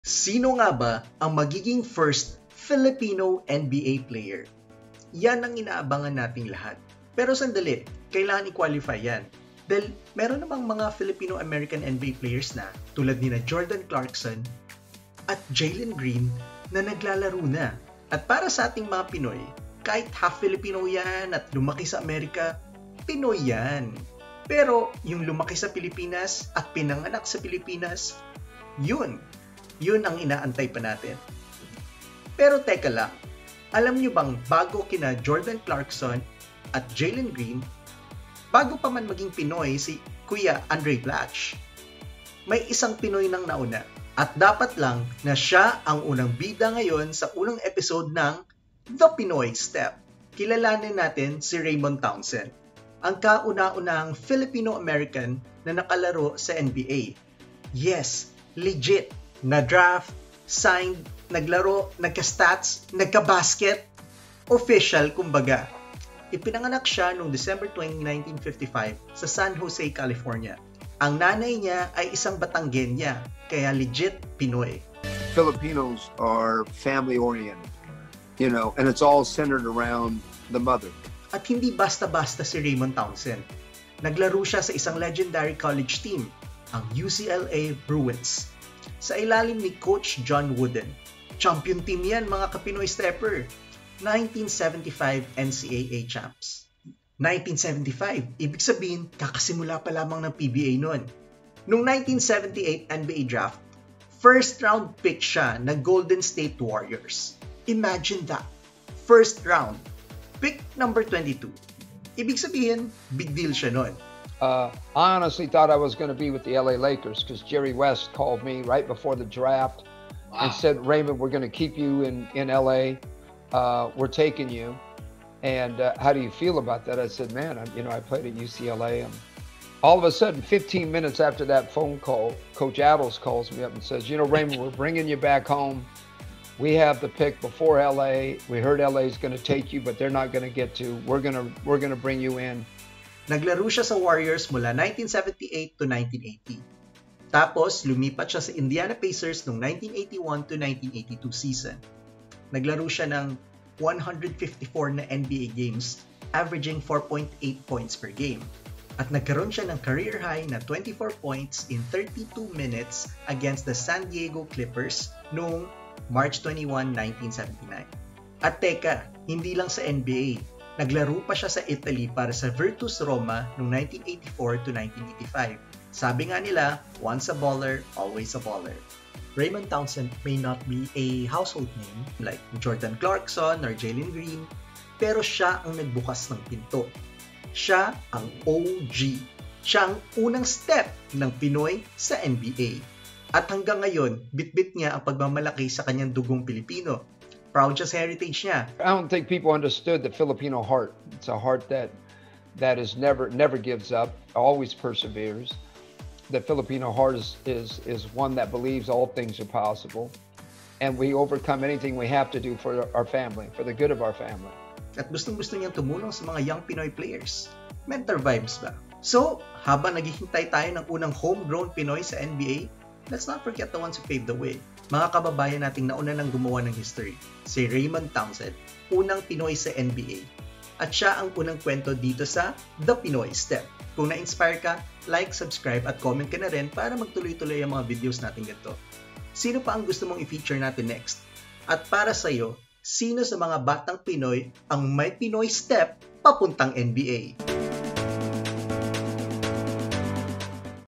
Sino nga ba ang magiging first Filipino NBA player? Yan ang inaabangan nating lahat. Pero sandali, kailangan i-qualify yan. Dahil meron namang mga Filipino-American NBA players na tulad nina Jordan Clarkson at Jalen Green na naglalaro na. At para sa ating mga Pinoy, kahit half Filipino yan at lumaki sa Amerika, Pinoy yan. Pero yung lumaki sa Pilipinas at pinanganak sa Pilipinas, yun ang inaantay pa natin. Pero teka lang, alam nyo bang bago kina Jordan Clarkson at Jalen Green, bago pa man maging Pinoy si Kuya Andre Blatch, may isang Pinoy nang nauna. At dapat lang na siya ang unang bida ngayon sa unang episode ng The Pinoy Step. Kilalanin natin si Raymond Townsend, ang kauna-unahang Filipino-American na nakalaro sa NBA. Yes, legit. Na-draft, signed, naglaro, nagka-stats, nagka-basket, official kumbaga. Ipinanganak siya noong December 20, 1955 sa San Jose, California. Ang nanay niya ay isang Batangueña, kaya legit Pinoy. Filipinos are family-oriented, and it's all centered around the mother. At hindi basta-basta si Raymond Townsend. Naglaro siya sa isang legendary college team, ang UCLA Bruins. Sa ilalim ni Coach John Wooden. Champion team yan mga ka-Pinoy Stepper. 1975 NCAA champs. 1975, ibig sabihin kakasimula pa lamang ng PBA noon. Noong 1978 NBA draft, first round pick siya ng Golden State Warriors. Imagine that. First round. Pick number 22. Ibig sabihin, big deal siya noon. I honestly thought I was going to be with the LA Lakers because Jerry West called me right before the draft and said, Raymond, we're going to keep you in LA. We're taking you. And how do you feel about that? I said, man, I played at UCLA. And all of a sudden, 15 minutes after that phone call, Coach Adles calls me up and says, Raymond, we're bringing you back home. We have the pick before LA. We heard LA is going to take you, but they're not going to get to. We're going to bring you in. Naglaro siya sa Warriors mula 1978 to 1980. Tapos, lumipat siya sa Indiana Pacers noong 1981 to 1982 season. Naglaro siya ng 154 na NBA games, averaging 4.8 points per game. At nagkaroon siya ng career high na 24 points in 32 minutes against the San Diego Clippers noong March 21, 1979. At teka, hindi lang sa NBA. Naglaro pa siya sa Italy para sa Virtus Roma noong 1984 to 1985. Sabi nga nila, once a baller, always a baller. Raymond Townsend may not be a household name like Jordan Clarkson or Jalen Green, pero siya ang nagbukas ng pinto. Siya ang OG. Siya ang unang step ng Pinoy sa NBA. At hanggang ngayon, bit-bit niya ang pagmamalaki sa kanyang dugong Pilipino. Proud siya sa heritage niya. I don't think people understood the Filipino heart. It's a heart that is never gives up, always perseveres. The Filipino heart is one that believes all things are possible, and we overcome anything we have to do for our family, for the good of our family. At gustong-gusto niyang tumulong sa mga young Pinoy players. Mentor vibes ba? So, habang naghihintay tayo ng unang homegrown Pinoy sa NBA, let's not forget the ones who paved the way. Mga kababayan nating nauna nang gumawa ng history. Si Raymond Townsend, unang Pinoy sa NBA. At siya ang unang kwento dito sa The Pinoy Step. Kung na-inspire ka, like, subscribe at comment ka na rin para magtuloy-tuloy ang mga videos natin ganito. Sino pa ang gusto mong i-feature natin next? At para sa'yo, sino sa mga batang Pinoy ang may Pinoy Step papuntang NBA?